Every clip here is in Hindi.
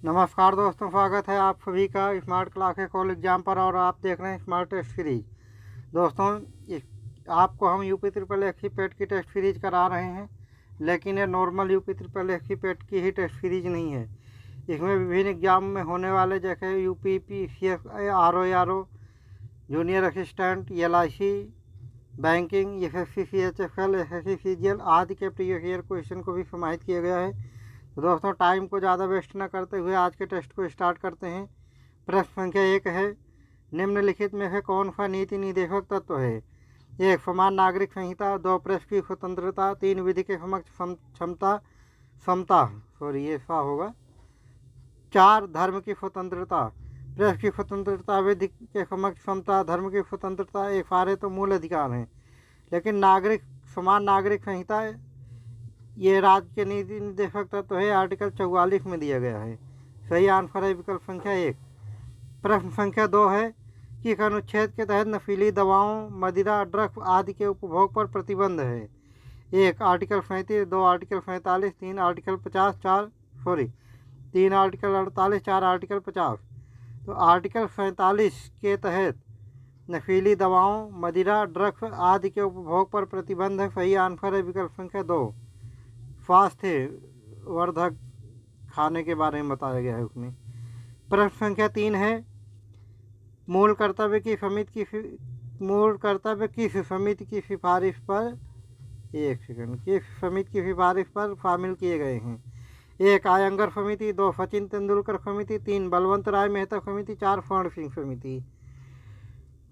नमस्कार दोस्तों, स्वागत है आप सभी का स्मार्ट क्लासेस कॉल एग्जाम पर। और आप देख रहे हैं स्मार्ट टेस्ट सीरीज। दोस्तों, आपको हम यूपी ट्रिपल एस की पेट की टेस्ट सीरीज करा रहे हैं, लेकिन ये नॉर्मल यूपी ट्रिपल एस की पेट की ही टेस्ट सीरीज नहीं है। इसमें विभिन्न एग्जाम में होने वाले जैसे UP PCS, RO junior assistant, LIC, banking, SSC CHFL, SSC CGL आदि के प्रीवियस ईयर क्वेश्चन को भी समाहित किया गया है। तो दोस्तों, टाइम को ज़्यादा वेस्ट न करते हुए आज के टेस्ट को स्टार्ट करते हैं। प्रश्न संख्या 1 है, निम्नलिखित में से कौन सा नीति निर्देशक तत्व है? 1 समान नागरिक संहिता, 2 प्रेस की स्वतंत्रता, 3 विधि के समक्ष समता ये सा होगा, 4 धर्म की स्वतंत्रता। प्रेस की स्वतंत्रता, विधि के समक्ष समता, धर्म की स्वतंत्रता, ये सारे तो मूल अधिकार हैं, लेकिन समान नागरिक संहिता ये राज्य के नीति निर्देशक तत्व है, आर्टिकल 44 में दिया गया है। सही आंसर है विकल्प संख्या 1। प्रश्न संख्या 2 है, किस अनुच्छेद के तहत नशीली दवाओं, मदिरा, ड्रग्स आदि के उपभोग पर प्रतिबंध है? 1 article 37, 2 article 47, 3 article 50, 3 article 48, 4 article 50। तो आर्टिकल 47 के तहत नशीली दवाओं, मदिरा, ड्रग्स आदि के उपभोग पर प्रतिबंध है। सही आंसर है विकल्प संख्या 2। स्वास्थ्य वर्धक खाने के बारे में बताया गया है उसमें। प्रश्न संख्या 3 है, मूल कर्तव्य किस समिति की सिफारिश पर शामिल किए गए हैं? 1 आयंगर समिति, 2 सचिन तेंदुलकर समिति, 3 बलवंत राय मेहता समिति, 4 स्वर्ण सिंह समिति।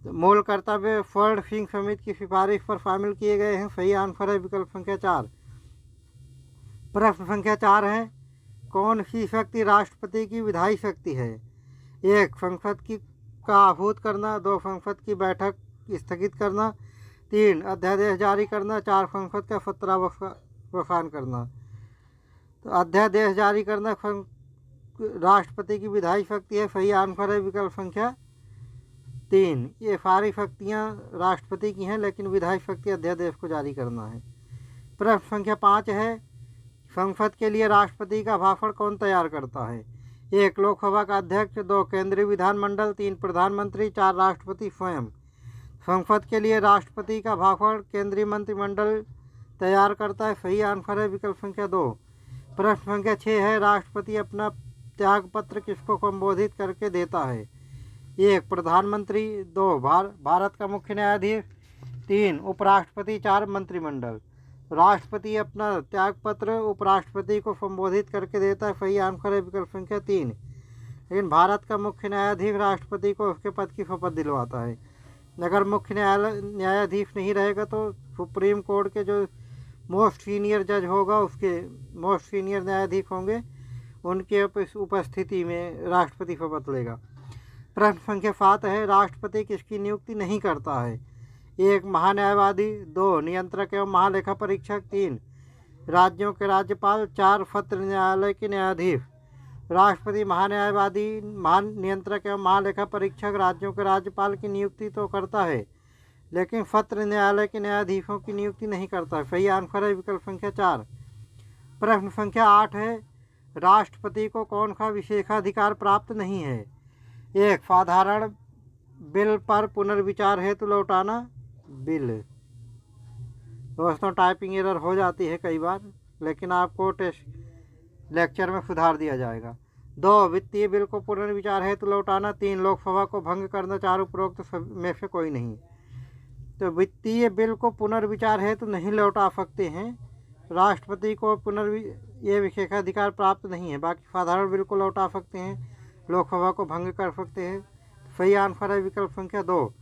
मूल कर्तव्य स्वर्ण सिंह समिति की सिफारिश पर शामिल किए गए हैं। सही आंसर है विकल्प संख्या 4। प्रश्न संख्या 4 है, कौन सी शक्ति राष्ट्रपति की विधायी शक्ति है? 1 संसद का आहूत करना, 2 संसद की बैठक स्थगित करना, 3 अध्यादेश जारी करना, 4 संसद का सत्रावसान करना। तो अध्यादेश जारी करना राष्ट्रपति की विधायी शक्ति है। सही आंसर है विकल्प संख्या 3। ये सारी शक्तियाँ राष्ट्रपति की हैं, लेकिन विधायी शक्ति अध्यादेश को जारी करना है। प्रश्न संख्या 5 है, संसद के लिए राष्ट्रपति का भाषण कौन तैयार करता है? 1 लोकसभा का अध्यक्ष, 2 केंद्रीय विधानमंडल, 3 प्रधानमंत्री, 4 राष्ट्रपति स्वयं। संसद के लिए राष्ट्रपति का भाषण केंद्रीय मंत्रिमंडल तैयार करता है। सही आंसर है विकल्प संख्या 2। प्रश्न संख्या 6 है, राष्ट्रपति अपना त्यागपत्र किसको संबोधित करके देता है? 1 प्रधानमंत्री, 2 भारत का मुख्य न्यायाधीश, 3 उपराष्ट्रपति, 4 मंत्रिमंडल। राष्ट्रपति अपना त्यागपत्र उपराष्ट्रपति को संबोधित करके देता है। सही आंसर है विकल्प संख्या 3। लेकिन भारत का मुख्य न्यायाधीश राष्ट्रपति को उसके पद की शपथ दिलवाता है। अगर मुख्य न्यायाधीश नहीं रहेगा तो सुप्रीम कोर्ट के जो मोस्ट सीनियर जज होगा, उसके मोस्ट सीनियर न्यायाधीश होंगे, उनके उपस्थिति में राष्ट्रपति शपथ लेगा। प्रश्न संख्या 7 है, राष्ट्रपति किसकी नियुक्ति नहीं करता है? 1 महान्यायवादी, 2 नियंत्रक एवं महालेखा परीक्षक, 3 राज्यों के राज्यपाल, 4 सत्र न्यायालय के न्यायाधीश। राष्ट्रपति महान्यायवादी, नियंत्रक एवं महालेखा परीक्षक, राज्यों के राज्यपाल की नियुक्ति तो करता है, लेकिन सत्र न्यायालय के न्यायाधीशों की नियुक्ति नहीं करता है। सही आंसर है विकल्प संख्या 4। प्रश्न संख्या 8 है, राष्ट्रपति को कौन सा विशेषाधिकार प्राप्त नहीं है? 1 साधारण बिल पर पुनर्विचार हेतु लौटाना बिल। दोस्तों, टाइपिंग एरर हो जाती है कई बार, लेकिन आपको टेस्ट लेक्चर में सुधार दिया जाएगा। 2 वित्तीय बिल को पुनर्विचार हेतु लौटाना, 3 लोकसभा को भंग करना, 4 उपरोक्त में से कोई नहीं। तो वित्तीय बिल को पुनर्विचार हेतु नहीं लौटा सकते हैं, राष्ट्रपति को ये विशेषाधिकार प्राप्त नहीं है। बाकी साधारण बिल को लौटा सकते हैं, लोकसभा को भंग कर सकते हैं। सही आंसर है विकल्प संख्या 2।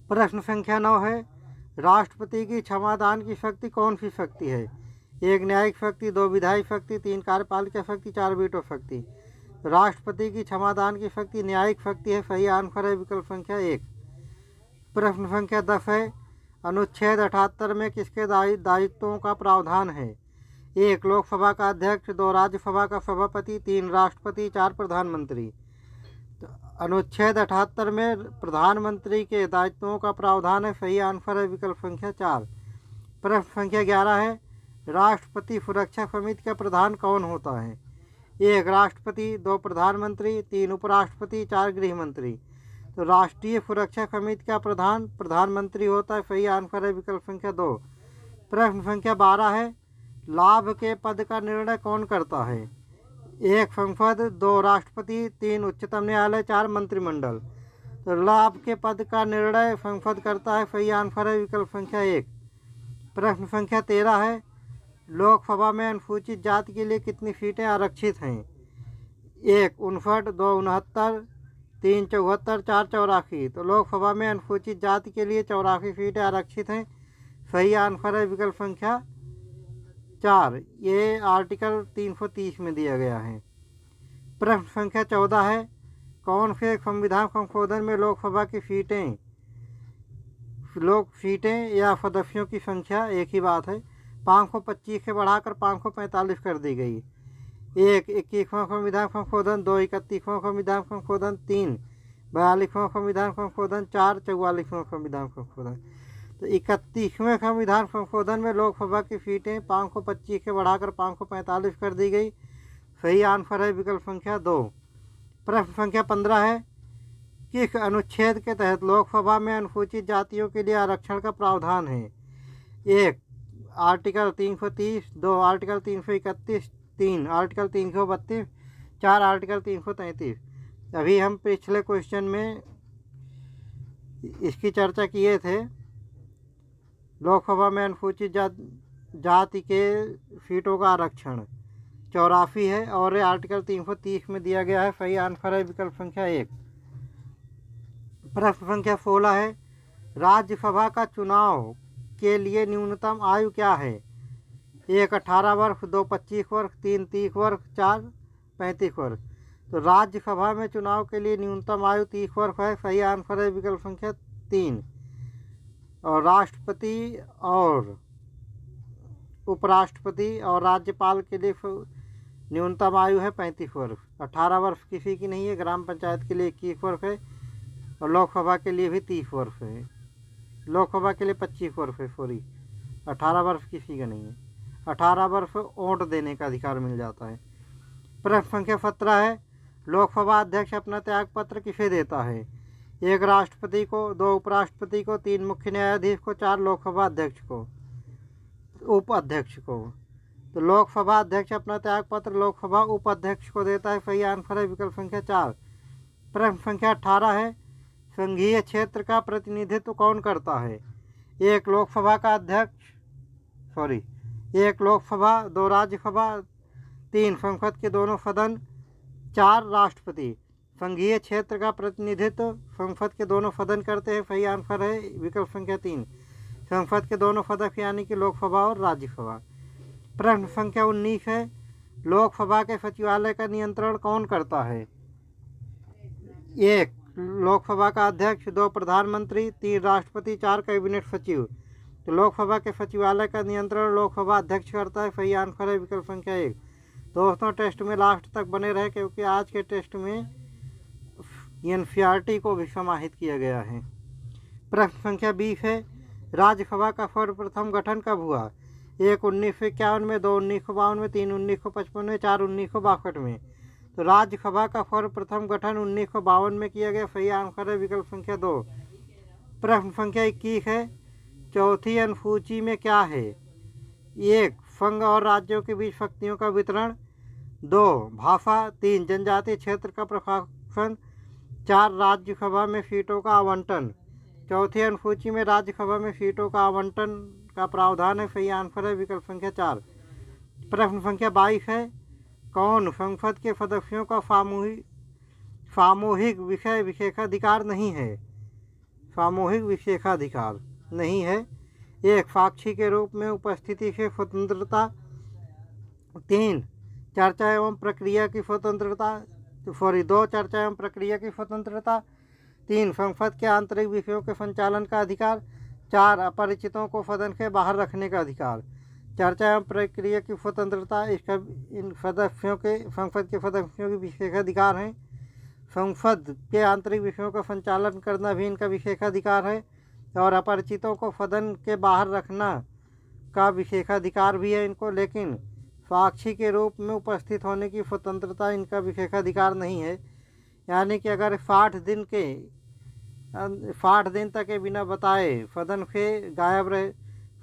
प्रश्न संख्या 9 है, राष्ट्रपति की क्षमादान की शक्ति कौन सी शक्ति है? 1 न्यायिक शक्ति, 2 विधायी शक्ति, 3 कार्यपालिका शक्ति, 4 वीटो शक्ति। राष्ट्रपति की क्षमादान की शक्ति न्यायिक शक्ति है। सही आंसर है विकल्प संख्या 1। प्रश्न संख्या 10 है, अनुच्छेद 78 में किसके दायित्वों का प्रावधान है? 1 लोकसभा का अध्यक्ष, 2 राज्यसभा का सभापति, 3 राष्ट्रपति, 4 प्रधानमंत्री। तो अनुच्छेद 78 में प्रधानमंत्री के दायित्वों का प्रावधान है। सही आंसर है विकल्प संख्या 4। प्रश्न संख्या 11 है, राष्ट्रपति सुरक्षा समिति का प्रधान कौन होता है? 1 राष्ट्रपति, 2 प्रधानमंत्री, 3 उपराष्ट्रपति, 4 गृह मंत्री। तो राष्ट्रीय सुरक्षा समिति का प्रधान प्रधानमंत्री होता है। सही आंसर है विकल्प संख्या 2। प्रश्न संख्या 12 है, लाभ के पद का निर्णय कौन करता है? 1 संसद, 2 राष्ट्रपति, 3 उच्चतम न्यायालय, 4 मंत्रिमंडल। तो लाभ के पद का निर्णय संसद करता है। सही आंसर है विकल्प संख्या 1। प्रश्न संख्या 13 है, लोकसभा में अनुसूचित जाति के लिए कितनी सीटें आरक्षित हैं? 1 59, 2 69, 3 74, 4 84। तो लोकसभा में अनुसूचित जाति के लिए 84 सीटें आरक्षित हैं। सही आंसर है विकल्प संख्या 4। ये आर्टिकल 330 में दिया गया है। प्रश्न संख्या 14 है, कौन से संविधान संशोधन में लोकसभा की सीटें या सदस्यों की संख्या एक ही बात है 525 से बढ़ाकर 545 कर दी गई? 1 21वां संविधान संशोधन, 2 31वां संविधान संशोधन, 3 42वां संविधान संशोधन, 4 44वां संविधान संशोधन। तो 31वें संविधान संशोधन में लोकसभा की सीटें 525 से बढ़ाकर 545 कर दी गई। सही आंसर है विकल्प संख्या 2। प्रश्न संख्या 15 है, किस अनुच्छेद के तहत लोकसभा में अनुसूचित जातियों के लिए आरक्षण का प्रावधान है? 1 आर्टिकल 330, 2 आर्टिकल 331, 3 आर्टिकल 332, 4 आर्टिकल 333। अभी हम पिछले क्वेश्चन में इसकी चर्चा किए थे। लोकसभा में अनुसूचित जाति के सीटों का आरक्षण 84 है और आर्टिकल 330 में दिया गया है। सही आंसर है विकल्प संख्या 1। प्रश्न संख्या 16 है, राज्यसभा का चुनाव के लिए न्यूनतम आयु क्या है? 1 18 वर्ष, 2 25 वर्ष, 3 30 वर्ष, 4 35 वर्ष। तो राज्यसभा में चुनाव के लिए न्यूनतम आयु 30 वर्ष है। सही आंसर है विकल्प संख्या 3। और राष्ट्रपति और उपराष्ट्रपति और राज्यपाल के लिए न्यूनतम आयु है 35 वर्ष। 18 वर्ष किसी की नहीं है। ग्राम पंचायत के लिए 21 वर्ष है और लोकसभा के लिए भी 30 वर्ष है। लोकसभा के लिए 25 वर्ष है, सॉरी 18 वर्ष किसी का नहीं है। 18 वर्ष वोट देने का अधिकार मिल जाता है। प्रश्न संख्या 17 है, लोकसभा अध्यक्ष अपना त्याग पत्र किसे देता है? 1 राष्ट्रपति को, 2 उपराष्ट्रपति को, 3 मुख्य न्यायाधीश को, 4 लोकसभा अध्यक्ष को, उपाध्यक्ष को। तो लोकसभा अध्यक्ष अपना त्याग पत्र लोकसभा उपाध्यक्ष को देता है। सही आंसर है विकल्प संख्या 4। प्रश्न संख्या 18 है, संघीय क्षेत्र का प्रतिनिधित्व कौन करता है? 1 लोकसभा का अध्यक्ष, 1 लोकसभा, 2 राज्यसभा, 3 संसद के दोनों सदन, 4 राष्ट्रपति। संघीय क्षेत्र का प्रतिनिधित्व संसद के दोनों सदन करते हैं। सही आंसर है विकल्प संख्या 3, संसद के दोनों सदस्य यानी कि लोकसभा और राज्यसभा। प्रश्न संख्या 19 है, लोकसभा के सचिवालय का नियंत्रण कौन करता है? 1 लोकसभा का अध्यक्ष, 2 प्रधानमंत्री, 3 राष्ट्रपति, 4 कैबिनेट सचिव। तो लोकसभा के सचिवालय का नियंत्रण लोकसभा अध्यक्ष करता है। सही आंसर है विकल्प संख्या 1। दोस्तों टेस्ट में लास्ट तक बने रहे क्योंकि आज के टेस्ट में एनसीईआरटी को भी समाहित किया गया है। प्रश्न संख्या 20 है, राज्यसभा का सर्वप्रथम गठन कब हुआ? 1 1951 में, 2 1952 में, 3 1955 में, 4 1962 में। तो राज्यसभा का सर्वप्रथम गठन 1952 में किया गया। सही आंसर है विकल्प संख्या 2। प्रश्न संख्या 21 है, चौथी अनुसूची में क्या है? 1 संघ और राज्यों के बीच शक्तियों का वितरण, 2 भाषा, 3 जनजातीय क्षेत्र का प्रशासन, 4 राज्यसभा में सीटों का आवंटन। चौथी अनुसूची में राज्यसभा में सीटों का आवंटन का प्रावधान है। सही आंसर है विकल्प संख्या 4। प्रश्न संख्या 22 है, कौन संसद के सदस्यों का सामूहिक विषय विशेषाधिकार नहीं है? सामूहिक विशेषाधिकार नहीं है। 1 साक्षी के रूप में उपस्थिति से स्वतंत्रता, 3 चर्चा एवं प्रक्रिया की स्वतंत्रता, 2 चर्चा एवं प्रक्रिया की स्वतंत्रता, 3 संसद के आंतरिक विषयों के संचालन का अधिकार, 4 अपरिचितों को सदन के बाहर रखने का अधिकार। चर्चा एवं प्रक्रिया की स्वतंत्रता इसका इन सदस्यों के संसद के सदस्यों के विशेषाधिकार हैं। संसद के आंतरिक विषयों का संचालन करना भी इनका विशेषाधिकार है और अपरिचितों को सदन के बाहर रखना का विशेषाधिकार भी है इनको। लेकिन साक्षी के रूप में उपस्थित होने की स्वतंत्रता इनका विशेषाधिकार नहीं है। यानी कि अगर 60 दिन तक ये बिना बताए सदन से गायब रहे,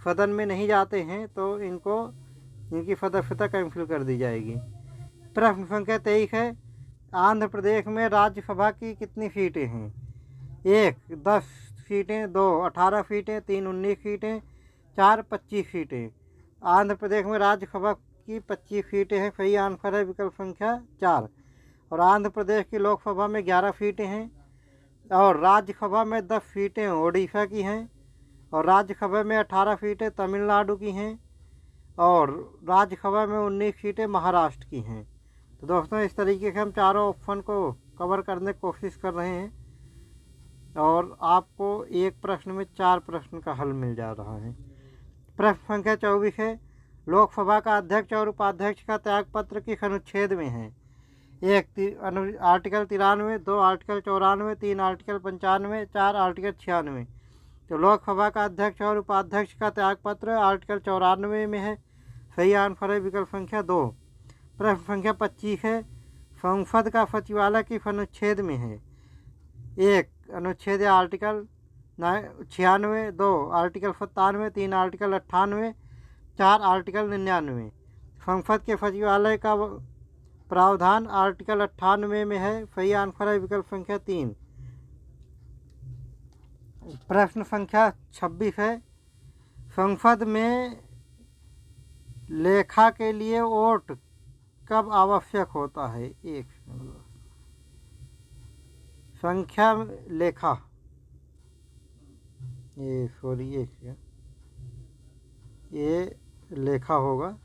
सदन में नहीं जाते हैं, तो इनकी सदस्यता कैंसिल कर दी जाएगी। प्रश्न संख्या 23 है, आंध्र प्रदेश में राज्यसभा की कितनी सीटें हैं? 1 10 सीटें, 2 18 सीटें, 3 19 सीटें, 4 25 सीटें। आंध्र प्रदेश में राज्यसभा की 25 सीटें हैं। सही आंसर है विकल्प संख्या 4। और आंध्र प्रदेश की लोकसभा में 11 सीटें हैं और राज्यसभा में 10 सीटें ओडिशा की हैं और राज्यसभा में 18 सीटें तमिलनाडु की हैं और राज्यसभा में 19 सीटें महाराष्ट्र की हैं। तो दोस्तों, इस तरीके से हम चारों ऑप्शन को कवर करने की कोशिश कर रहे हैं और आपको एक प्रश्न में 4 प्रश्न का हल मिल जा रहा है। प्रश्न संख्या 24 है, लोकसभा का अध्यक्ष और उपाध्यक्ष का त्यागपत्र किस अनुच्छेद में है? 1 आर्टिकल 93, 2 आर्टिकल 94, 3 आर्टिकल 95, 4 आर्टिकल 96। तो लोकसभा का अध्यक्ष और उपाध्यक्ष का त्यागपत्र आर्टिकल 94 में है। सही आंसर है विकल्प संख्या 2। प्रश्न संख्या 25 है, संसद का सचिवालय किस अनुच्छेद में है? 1 अनुच्छेद आर्टिकल 96, 2 आर्टिकल 97, 3 आर्टिकल 98, 4 आर्टिकल 99। संसद के सचिवालय का प्रावधान आर्टिकल 98 में है। सही आंसर है विकल्प संख्या 3। प्रश्न संख्या 26 है, संसद में लेखा के लिए वोट कब आवश्यक होता है? एक संख्या लेखा ये लेखा होगा।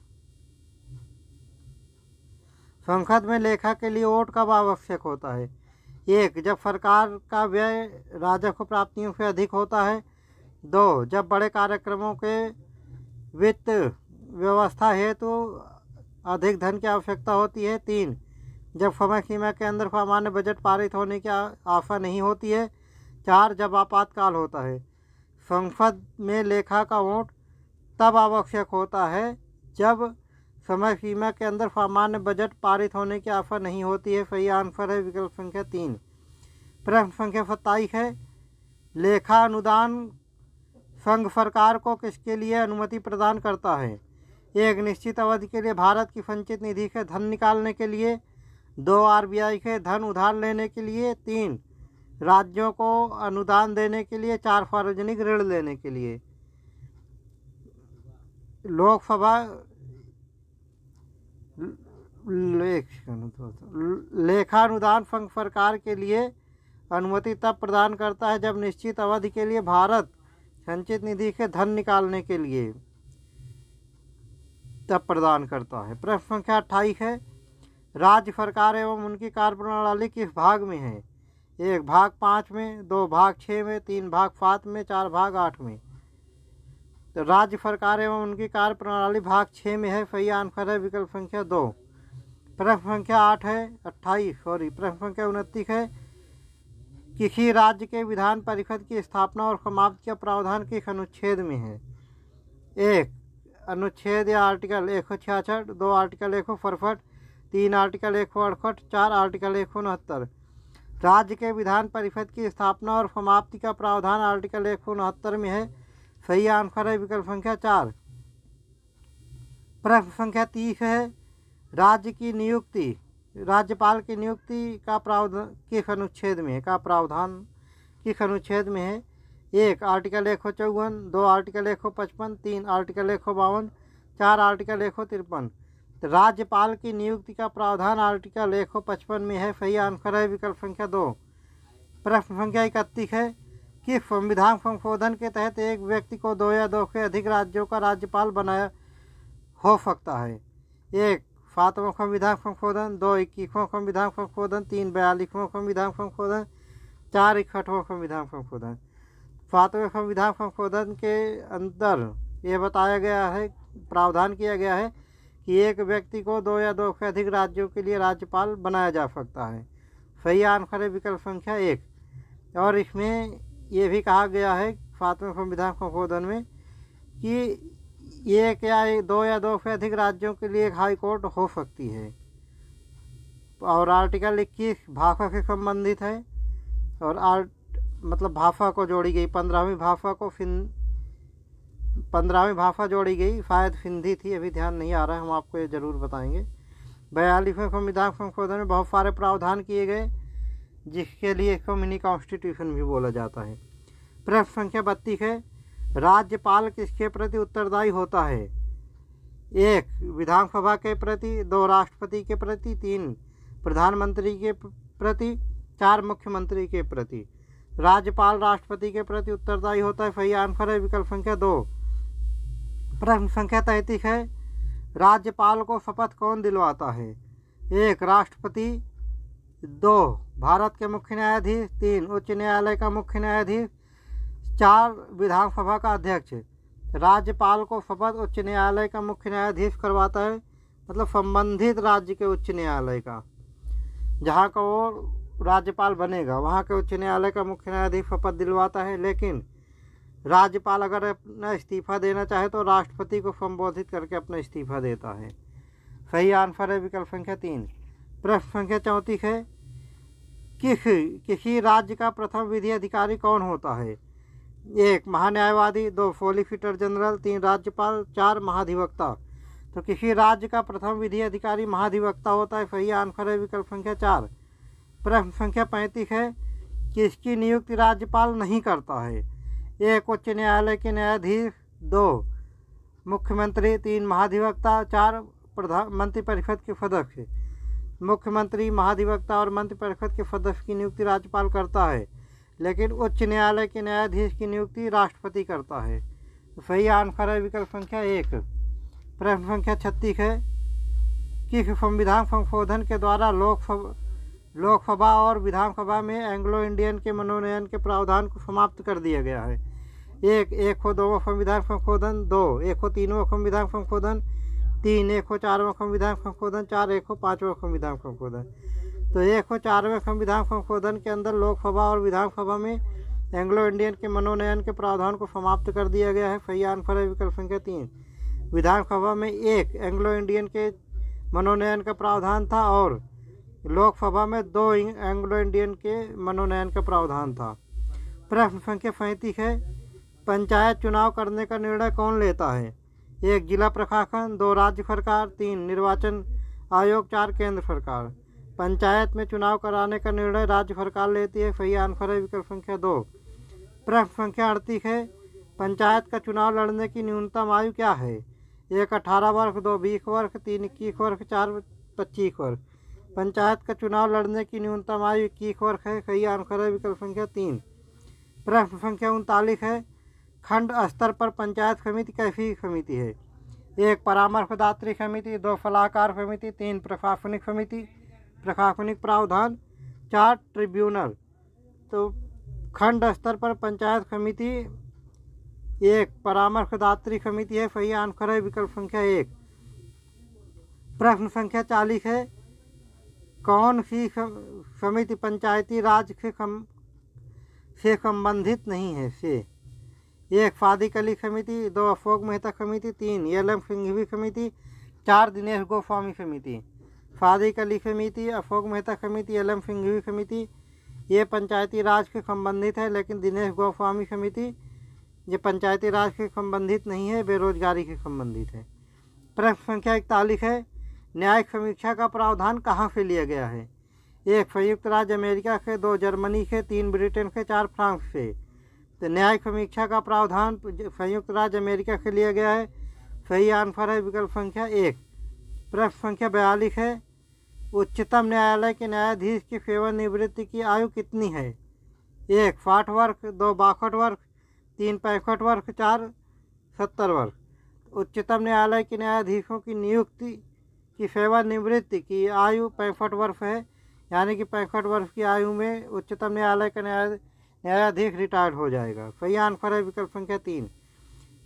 संसद में लेखा के लिए वोट कब आवश्यक होता है? 1 जब सरकार का व्यय राजस्व प्राप्तियों से अधिक होता है। 2 जब बड़े कार्यक्रमों के वित्त व्यवस्था हेतु अधिक धन की आवश्यकता होती है। 3 जब समय सीमा के अंदर सामान्य बजट पारित होने की आशा नहीं होती है। 4 जब आपातकाल होता है। संसद में लेखा का वोट तब आवश्यक होता है जब समय सीमा के अंदर सामान्य बजट पारित होने की आशा नहीं होती है। सही आंसर है विकल्प संख्या 3। प्रश्न संख्या 27 है, लेखा अनुदान संघ सरकार को किसके लिए अनुमति प्रदान करता है? 1 निश्चित अवधि के लिए भारत की संचित निधि से धन निकालने के लिए। 2 आरबीआई से धन उधार लेने के लिए। 3 राज्यों को अनुदान देने के लिए। 4 सार्वजनिक ऋण लेने के लिए। लोकसभा लेखा अनुदान संघ सरकार के लिए अनुमति तब प्रदान करता है जब निश्चित अवधि के लिए भारत संचित निधि से धन निकालने के लिए तब प्रदान करता है। प्रश्न संख्या 28 है, राज्य सरकार एवं उनकी कार्यप्रणाली किस भाग में है? 1 भाग 5 में, 2 भाग 6 में, 3 भाग 7 में, 4 भाग 8 में। तो राज्य सरकार एवं उनकी कार्यप्रणाली भाग 6 में है। सही आंसर है विकल्प संख्या 2। प्रश्न संख्या प्रश्न संख्या 29 है, किसी राज्य के विधान परिषद की स्थापना और समाप्ति का प्रावधान किस अनुच्छेद में है? 1 अनुच्छेद या आर्टिकल 166, 2 आर्टिकल 167, 3 आर्टिकल 168, 4 आर्टिकल 169। राज्य के विधान परिषद की स्थापना और समाप्ति का प्रावधान आर्टिकल 169 में है। सही आंसर है विकल्प संख्या 4। प्रश्न संख्या 30 है, राज्यपाल की नियुक्ति का प्रावधान किस अनुच्छेद में है? 1 आर्टिकल 154, 2 आर्टिकल 155, 3 आर्टिकल 152, 4 आर्टिकल 153। राज्यपाल की नियुक्ति का प्रावधान आर्टिकल 155 में है। सही आंसर है विकल्प संख्या 2। प्रश्न संख्या 31 है, किस संविधान संशोधन के तहत एक व्यक्ति को 2 या 2 से अधिक राज्यों का राज्यपाल बनाया हो सकता है? 1 7वां संविधान संशोधन, 2 21वां संविधान संशोधन, 3 42वां संविधान संशोधन, 4 61वां संविधान संशोधन। 7वें संविधान संशोधन के अंदर ये बताया गया है, प्रावधान किया गया है कि एक व्यक्ति को 2 या 2 से अधिक राज्यों के लिए राज्यपाल बनाया जा सकता है। सही आंसर है विकल्प संख्या 1। और इसमें ये भी कहा गया है 7वें संविधान संशोधन में कि एक या दो से अधिक राज्यों के लिए एक हाई कोर्ट हो सकती है। और आर्टिकल 21 भाषा से संबंधित है और मतलब भाषा को जोड़ी गई 15वीं भाषा जोड़ी गई, शायद सिंधी थी, अभी ध्यान नहीं आ रहा है, हम आपको ये ज़रूर बताएंगे। 42वें संविधान संशोधन में बहुत सारे प्रावधान किए गए जिसके लिए इसको मिनी कॉन्स्टिट्यूशन भी बोला जाता है। प्रश्न संख्या 32 है, राज्यपाल किसके प्रति उत्तरदायी होता है? 1 विधानसभा के प्रति, 2 राष्ट्रपति के प्रति, 3 प्रधानमंत्री के प्रति, 4 मुख्यमंत्री के प्रति। राज्यपाल राष्ट्रपति के प्रति उत्तरदायी होता है, सही आंसर है विकल्प संख्या 2। प्रश्न संख्या 33 है, राज्यपाल को शपथ कौन दिलवाता है? 1 राष्ट्रपति, 2 भारत के मुख्य न्यायाधीश, 3 उच्च न्यायालय का मुख्य न्यायाधीश, 4 विधानसभा का अध्यक्ष। राज्यपाल को शपथ उच्च न्यायालय का मुख्य न्यायाधीश करवाता है, मतलब संबंधित राज्य के उच्च न्यायालय का, जहाँ का वो राज्यपाल बनेगा वहाँ के उच्च न्यायालय का मुख्य न्यायाधीश शपथ दिलवाता है। लेकिन राज्यपाल अगर अपना इस्तीफा देना चाहे तो राष्ट्रपति को संबोधित करके अपना इस्तीफा देता है। सही आंसर है विकल्प संख्या 3। प्रश्न संख्या 34 है, किसी राज्य का प्रथम विधि अधिकारी कौन होता है? 1 महान्यायवादी, 2 सॉलिसिटर जनरल, 3 राज्यपाल, 4 महाधिवक्ता। तो किसी राज्य का प्रथम विधि अधिकारी महाधिवक्ता होता है, सही आंसर है विकल्प संख्या 4। प्रश्न संख्या 35 है, किसकी नियुक्ति राज्यपाल नहीं करता है? 1 उच्च न्यायालय के न्यायाधीश, 2 मुख्यमंत्री, 3 महाधिवक्ता, 4 मंत्रिपरिषद के सदस्य। मुख्यमंत्री, महाधिवक्ता और मंत्रिपरिषद के सदस्य की नियुक्ति राज्यपाल करता है, लेकिन उच्च न्यायालय के न्यायाधीश की नियुक्ति राष्ट्रपति करता है। तो सही आंसर है विकल्प संख्या 1। प्रश्न संख्या 36 है, किस संविधान संशोधन के द्वारा लोकसभा और विधानसभा में एंग्लो इंडियन के मनोनयन के प्रावधान को समाप्त कर दिया गया है? 1 102वां संविधान संशोधन, 2 103वां संविधान संशोधन, 3 104वां संविधान संशोधन, 4 105वां संविधान संशोधन। तो 104वें संविधान संशोधन के अंदर लोकसभा और विधानसभा में एंग्लो इंडियन के मनोनयन के प्रावधान को समाप्त कर दिया गया है। सही आंसर है विकल्प संख्या 3। विधानसभा में 1 एंग्लो इंडियन के मनोनयन का प्रावधान था और लोकसभा में 2 एंग्लो इंडियन के मनोनयन का प्रावधान था। प्रश्न संख्या 35 है, पंचायत चुनाव करने का निर्णय कौन लेता है? 1 जिला प्रशासन, 2 राज्य सरकार, 3 निर्वाचन आयोग, 4 केंद्र सरकार। पंचायत में चुनाव कराने का निर्णय राज्य सरकार लेती है। सही आंसर है विकल्प संख्या 2। प्रश्न संख्या 38 है, पंचायत का चुनाव लड़ने की न्यूनतम आयु क्या है? 1 18 वर्ष, 2 20 वर्ष, 3 21 वर्ष, 4 25 वर्ष। पंचायत का चुनाव लड़ने की न्यूनतम आयु 21 वर्ष है। सही आंसर है विकल्प संख्या 3। प्रश्न संख्या 39 है, खंड स्तर पर पंचायत समिति कैसी समिति है? 1 परामर्शदात्री समिति, 2 सलाहकार समिति, 3 प्रशासनिक समिति, प्रशासनिक प्रावधान, 4 ट्रिब्यूनल। तो खंड स्तर पर पंचायत समिति 1 परामर्शदात्री समिति है। सही आंसर है विकल्प संख्या 1। प्रश्न संख्या 40 है, कौन सी समिति पंचायती राज से संबंधित नहीं है? से 1 सादिक अली समिति, 2 अशोक मेहता समिति, 3 एल.एम. सिंघवी समिति, 4 दिनेश गोस्वामी समिति। सादिक अली समिति, अशोक मेहता समिति, एल.एम. सिंघवी समिति ये पंचायती राज से संबंधित है, लेकिन दिनेश गोस्वामी समिति ये पंचायती राज से संबंधित नहीं है, बेरोजगारी से संबंधित है। प्रश्न संख्या 41 है, न्यायिक समीक्षा का प्रावधान कहाँ से लिया गया है? 1 संयुक्त राज्य अमेरिका से, 2 जर्मनी से, 3 ब्रिटेन से, 4 फ्रांस से। तो न्यायिक समीक्षा का प्रावधान संयुक्त राज्य अमेरिका से लिया गया है। सही आंसर है विकल्प संख्या 1। प्रश्न संख्या 42 है, उच्चतम न्यायालय के न्यायाधीश की सेवानिवृत्ति की आयु कितनी है? 1 60 वर्ष, 2 62 वर्ष, 3 65 वर्ष, 4 70 वर्ष। उच्चतम न्यायालय के न्यायाधीशों की नियुक्ति की सेवानिवृत्ति की आयु 65 वर्ष है, यानी कि 65 वर्ष की आयु में उच्चतम न्यायालय का न्यायाधीश रिटायर्ड हो जाएगा। सही आंसर है विकल्प संख्या 3।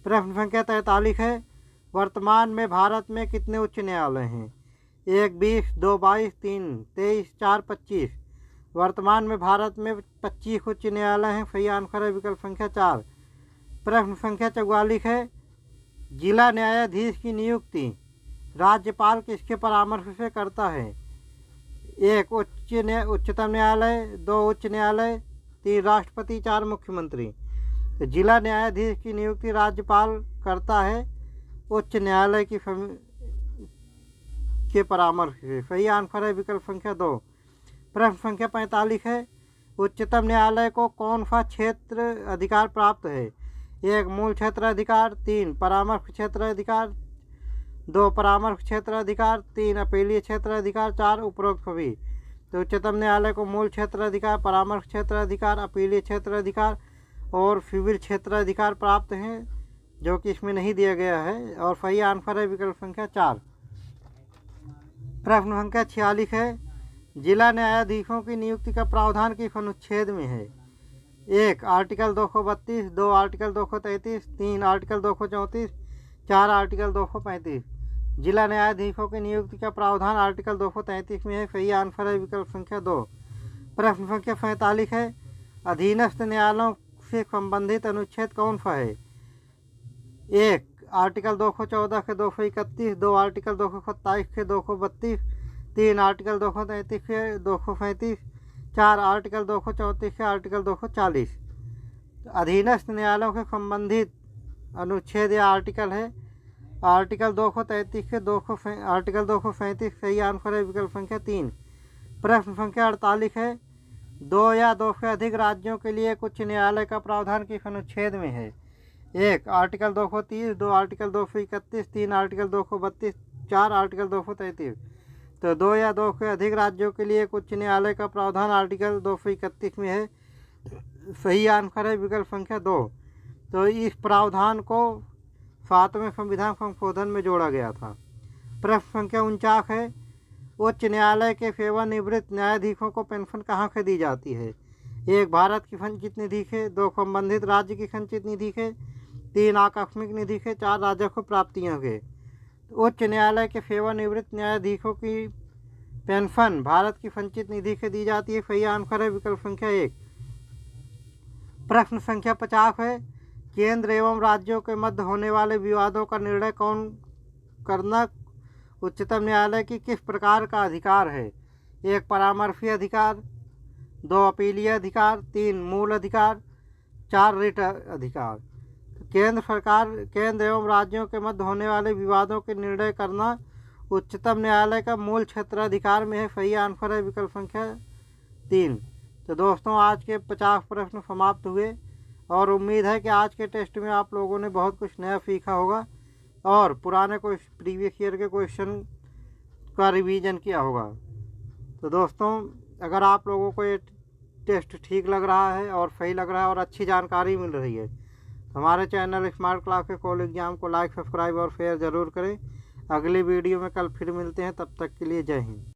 प्रश्न संख्या 43 है, वर्तमान में भारत में कितने उच्च न्यायालय हैं? 1 20, 2 22, 3 23, 4 25। वर्तमान में भारत में 25 उच्च न्यायालय हैं। सही आंसर है विकल्प संख्या 4। प्रश्न संख्या 44 है, जिला न्यायाधीश की नियुक्ति राज्यपाल किसके परामर्श से करता है? 1 उच्चतम न्यायालय, 2 उच्च न्यायालय, 3 राष्ट्रपति, 4 मुख्यमंत्री। तो जिला न्यायाधीश की नियुक्ति राज्यपाल करता है उच्च न्यायालय के परामर्श से। सही आंसर है विकल्प संख्या 2। प्रश्न संख्या 45 है, उच्चतम न्यायालय को कौन सा क्षेत्र अधिकार प्राप्त है? 1 मूल क्षेत्र अधिकार, 3 परामर्श क्षेत्र अधिकार, 2 परामर्श क्षेत्र अधिकार, 3 अपीलीय क्षेत्र अधिकार, 4 उपरोक्त सभी। तो उच्चतम न्यायालय को मूल क्षेत्र अधिकार, परामर्श क्षेत्र अधिकार, अपीलीय क्षेत्र अधिकार और सिविल क्षेत्र अधिकार प्राप्त हैं, जो कि इसमें नहीं दिया गया है। और सही आंसर है विकल्प संख्या 4। प्रश्न संख्या 46 है, जिला न्यायाधीशों की नियुक्ति का प्रावधान किस अनुच्छेद में है? 1 आर्टिकल 232, 2 आर्टिकल 233, 3 आर्टिकल 234, 4 आर्टिकल 235। जिला न्यायाधीशों की नियुक्ति का प्रावधान आर्टिकल 233 में है। सही आंसर है विकल्प संख्या 2। प्रश्न संख्या 47 है, अधीनस्थ न्यायालयों से संबंधित अनुच्छेद कौन सा है? 1 आर्टिकल 214 के 231, 2 आर्टिकल 227 के 232, 3 आर्टिकल 233 के 235, 4 आर्टिकल 234 के आर्टिकल 240। अधीनस्थ न्यायालयों से संबंधित अनुच्छेद या आर्टिकल है आर्टिकल 233 के आर्टिकल 237। सही आंसर है विकल्प संख्या 3। प्रश्न संख्या 48 है, 2 या 2 से अधिक राज्यों के लिए उच्च न्यायालय का प्रावधान किस अनुच्छेद में है? 1 आर्टिकल 230, 2 आर्टिकल 231, 3 आर्टिकल 232, 4 आर्टिकल 233। तो 2 या 2 से अधिक राज्यों के लिए उच्च न्यायालय का प्रावधान आर्टिकल 231 में है। सही आंसर है विकल्प संख्या 2। तो इस प्रावधान को 7वें संविधान संशोधन में जोड़ा गया था। प्रश्न संख्या 49 है, उच्च न्यायालय के सेवानिवृत्त न्यायाधीशों को पेंशन कहाँ से दी जाती है? 1 भारत की संचित निधि से, 2 संबंधित राज्य की संचित निधि से, 3 आकस्मिक निधि से, 4 राजस्व प्राप्तियों के। उच्च न्यायालय के सेवानिवृत्त न्यायाधीशों की पेंशन भारत की संचित निधि से दी जाती है। सही आंसर है विकल्प संख्या 1। प्रश्न संख्या 50 है, केंद्र एवं राज्यों के मध्य होने वाले विवादों का निर्णय कौन करना उच्चतम न्यायालय की किस प्रकार का अधिकार है? 1 परामर्शी अधिकार, 2 अपीलीय अधिकार, 3 मूल अधिकार, 4 रिट अधिकार। केंद्र एवं राज्यों के मध्य होने वाले विवादों के निर्णय करना उच्चतम न्यायालय का मूल क्षेत्र अधिकार में है। सही आंसर है विकल्प संख्या 3। तो दोस्तों, आज के 50 प्रश्न समाप्त हुए और उम्मीद है कि आज के टेस्ट में आप लोगों ने बहुत कुछ नया सीखा होगा और पुराने प्रीवियस ईयर के क्वेश्चन का रिवीजन किया होगा। तो दोस्तों, अगर आप लोगों को ये टेस्ट ठीक लग रहा है और सही लग रहा है और अच्छी जानकारी मिल रही है, हमारे चैनल स्मार्ट क्लास के कॉल एग्जाम को लाइक, सब्सक्राइब और शेयर ज़रूर करें। अगली वीडियो में कल फिर मिलते हैं, तब तक के लिए जय हिंद।